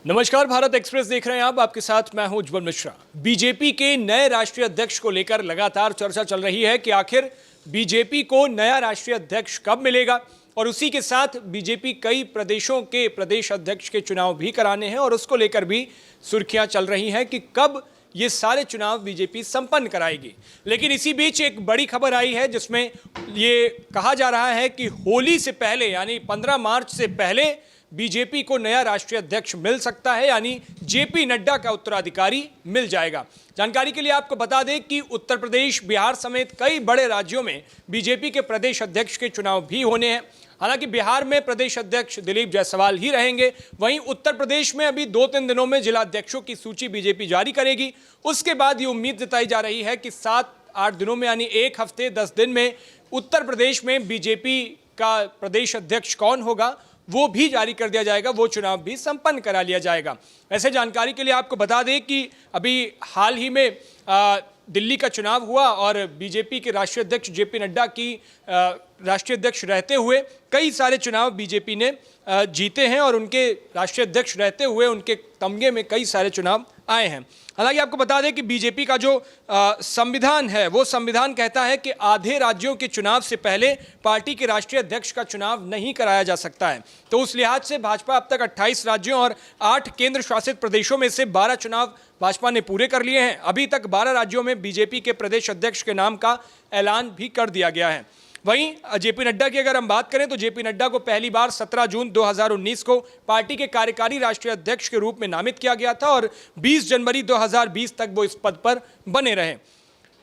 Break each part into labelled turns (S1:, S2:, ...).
S1: नमस्कार, भारत एक्सप्रेस देख रहे हैं आप। आपके साथ मैं हूं उज्जवल मिश्रा। बीजेपी के नए राष्ट्रीय अध्यक्ष को लेकर लगातार चर्चा चल रही है कि आखिर बीजेपी को नया राष्ट्रीय अध्यक्ष कब मिलेगा, और उसी के साथ बीजेपी कई प्रदेशों के प्रदेश अध्यक्ष के चुनाव भी कराने हैं और उसको लेकर भी सुर्खियां चल रही हैं कि कब ये सारे चुनाव बीजेपी संपन्न कराएगी। लेकिन इसी बीच एक बड़ी खबर आई है जिसमें ये कहा जा रहा है कि होली से पहले यानी 15 मार्च से पहले बीजेपी को नया राष्ट्रीय अध्यक्ष मिल सकता है, यानी जेपी नड्डा का उत्तराधिकारी मिल जाएगा। जानकारी के लिए आपको बता दें कि उत्तर प्रदेश, बिहार समेत कई बड़े राज्यों में बीजेपी के प्रदेश अध्यक्ष के चुनाव भी होने हैं। हालांकि बिहार में प्रदेश अध्यक्ष दिलीप जायसवाल ही रहेंगे। वहीं उत्तर प्रदेश में अभी 2-3 दिनों में जिला अध्यक्षों की सूची बीजेपी जारी करेगी। उसके बाद ये उम्मीद जताई जा रही है कि 7-8 दिनों में यानी 1 हफ्ते 10 दिन में उत्तर प्रदेश में बीजेपी का प्रदेश अध्यक्ष कौन होगा वो भी जारी कर दिया जाएगा, वो चुनाव भी संपन्न करा लिया जाएगा। ऐसे जानकारी के लिए आपको बता दें कि अभी हाल ही में दिल्ली का चुनाव हुआ और बीजेपी के राष्ट्रीय अध्यक्ष जेपी नड्डा की राष्ट्रीय अध्यक्ष रहते हुए कई सारे चुनाव बीजेपी ने जीते हैं और उनके राष्ट्रीय अध्यक्ष रहते हुए उनके तमगे में कई सारे चुनाव आए हैं। हालांकि आपको बता दें कि बीजेपी का जो संविधान है वो संविधान कहता है कि आधे राज्यों के चुनाव से पहले पार्टी के राष्ट्रीय अध्यक्ष का चुनाव नहीं कराया जा सकता है। तो उस लिहाज से भाजपा अब तक 28 राज्यों और 8 केंद्र शासित प्रदेशों में से 12 चुनाव भाजपा ने पूरे कर लिए हैं। अभी तक 12 राज्यों में बीजेपी के प्रदेश अध्यक्ष के नाम का ऐलान भी कर दिया गया है। वहीं जेपी नड्डा की अगर हम बात करें तो जेपी नड्डा को पहली बार 17 जून 2019 को पार्टी के कार्यकारी राष्ट्रीय अध्यक्ष के रूप में नामित किया गया था और 20 जनवरी 2020 तक वो इस पद पर बने रहे।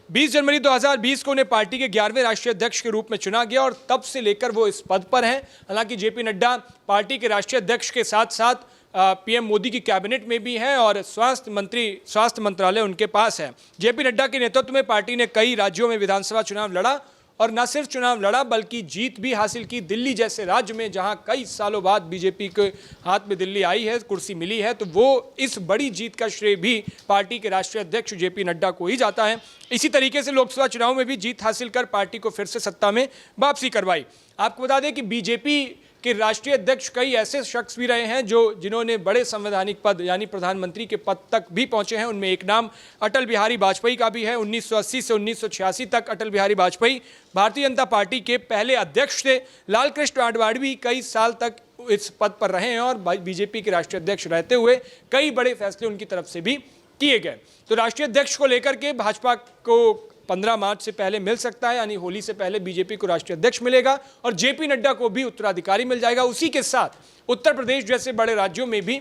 S1: 20 जनवरी 2020 को उन्हें पार्टी के 11वें राष्ट्रीय अध्यक्ष के रूप में चुना गया और तब से लेकर वो इस पद पर हैं। हालांकि जेपी नड्डा पार्टी के राष्ट्रीय अध्यक्ष के साथ साथ पीएम मोदी की कैबिनेट में भी हैं और स्वास्थ्य मंत्रालय उनके पास है। जेपी नड्डा के नेतृत्व में पार्टी ने कई राज्यों में विधानसभा चुनाव लड़ा और न सिर्फ चुनाव लड़ा बल्कि जीत भी हासिल की। दिल्ली जैसे राज्य में जहां कई सालों बाद बीजेपी के हाथ में दिल्ली आई है, कुर्सी मिली है, तो वो इस बड़ी जीत का श्रेय भी पार्टी के राष्ट्रीय अध्यक्ष जेपी नड्डा को ही जाता है। इसी तरीके से लोकसभा चुनाव में भी जीत हासिल कर पार्टी को फिर से सत्ता में वापसी करवाई। आपको बता दें कि बीजेपी कि राष्ट्रीय अध्यक्ष कई ऐसे शख्स भी रहे हैं जिन्होंने बड़े संवैधानिक पद यानी प्रधानमंत्री के पद तक भी पहुंचे हैं। उनमें एक नाम अटल बिहारी वाजपेयी का भी है। 1980 से 1986 तक अटल बिहारी वाजपेयी भारतीय जनता पार्टी के पहले अध्यक्ष थे। लाल कृष्ण आडवाणी भी कई साल तक इस पद पर रहे हैं और बीजेपी के राष्ट्रीय अध्यक्ष रहते हुए कई बड़े फैसले उनकी तरफ से भी किए गए। तो राष्ट्रीय अध्यक्ष को लेकर के भाजपा को 15 मार्च से पहले मिल सकता है, यानी होली से पहले बीजेपी को राष्ट्रीय अध्यक्ष मिलेगा और जेपी नड्डा को भी उत्तराधिकारी मिल जाएगा। उसी के साथ उत्तर प्रदेश जैसे बड़े राज्यों में भी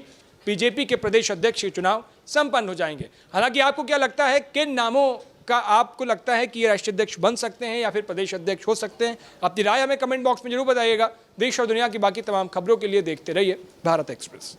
S1: बीजेपी के प्रदेश अध्यक्ष के चुनाव संपन्न हो जाएंगे। हालांकि आपको क्या लगता है, किन नामों का आपको लगता है कि ये राष्ट्रीय अध्यक्ष बन सकते हैं या फिर प्रदेश अध्यक्ष हो सकते हैं? अपनी राय हमें कमेंट बॉक्स में जरूर बताइएगा। देश और दुनिया की बाकी तमाम खबरों के लिए देखते रहिए भारत एक्सप्रेस।